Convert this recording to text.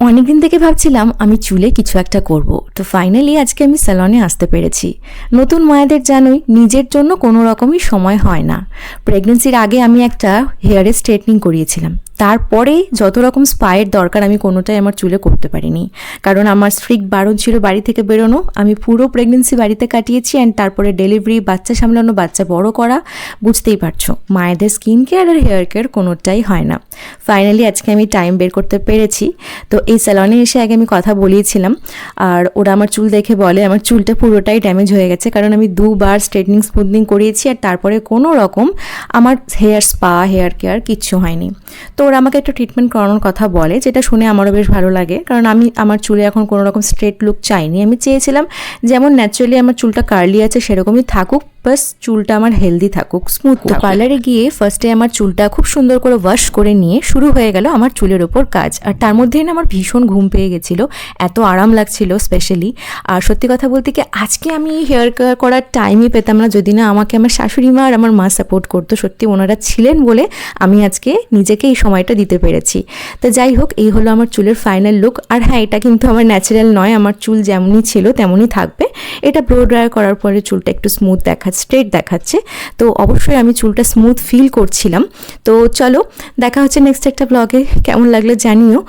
অনেকদিন থেকে ভাবছিলাম আমি চুলে কিছু একটা করব। তো ফাইনালি আজকে আমি স্যালনে আসতে পেরেছি। নতুন মায়েদের জানোই নিজের জন্য কোনো রকমই সময় হয় না। প্রেগনেন্সির আগে আমি একটা হেয়ারে স্ট্রেটনিং করিয়েছিলাম, তারপরে যত রকম স্পায়ের দরকার আমি কোনোটাই আমার চুলে করতে পারিনি, কারণ আমার স্ট্রিক্ট বারণ ছিল বাড়ি থেকে বেরোনো। আমি পুরো প্রেগনেন্সি বাড়িতে কাটিয়েছি, অ্যান্ড তারপরে ডেলিভারি, বাচ্চা সামলানো, বাচ্চা বড় করা, বুঝতেই পারছো মায়েদের স্কিন কেয়ার আর হেয়ার কেয়ার কোনোটাই হয় না। ফাইনালি আজকে আমি টাইম বের করতে পেরেছি। তো এই স্যালনে এসে আগে আমি কথা বলিয়েছিলাম, আর ওরা আমার চুল দেখে বলে আমার চুলটা পুরোটাই ড্যামেজ হয়ে গেছে, কারণ আমি দুবার স্ট্রেটনিং স্মুথনিং করিয়েছি, আর তারপরে কোনো রকম আমার হেয়ার স্পা, হেয়ার কেয়ার কিচ্ছু হয়নি। তো ওরা আমাকে একটা ট্রিটমেন্ট করানোর কথা বলে, যেটা শুনে আমারও বেশ ভালো লাগে, কারণ আমি আমার চুলে এখন কোনো রকম স্ট্রেট লুক চাইনি। আমি চেয়েছিলাম যেমন ন্যাচারালি আমার চুলটা কার্লি আছে সেরকমই থাকুক, বাস চুলটা আমার হেলদি থাকুক, স্মুথ থাকুক। পার্লারে গিয়ে ফার্স্টে আমার চুলটা খুব সুন্দর করে ওয়াশ করে নিয়ে শুরু হয়ে গেল আমার চুলের ওপর কাজ। আর তার মধ্যেই না আমার ভীষণ ঘুম পেয়ে গেছিলো, এত আরাম লাগছিল স্পেশালি। আর সত্যি কথা বলতে কি আজকে আমি হেয়ার কেয়ার করার টাইমই পেতাম না যদি না আমাকে আমার শাশুড়ি মা আর আমার মা সাপোর্ট করতো। সত্যি ওনারা ছিলেন বলে আমি আজকে নিজেকে এই সময়টা দিতে পেরেছি। তো যাই হোক, এই হলো আমার চুলের ফাইনাল লুক। আর হ্যাঁ, এটা কিন্তু আমার ন্যাচারাল নয়, আমার চুল যেমনই ছিল তেমনই থাকবে। এটা ব্লো ড্রায়ার করার পরে চুলটা একটু স্মুথ স্ট্রেট দেখাচ্ছে। তো অবশ্যই আমি চুলটা স্মুথ ফিল করছিলাম। তো চলো দেখা হচ্ছে নেক্সট একটা ব্লগে। কেমন লাগলো জানিও।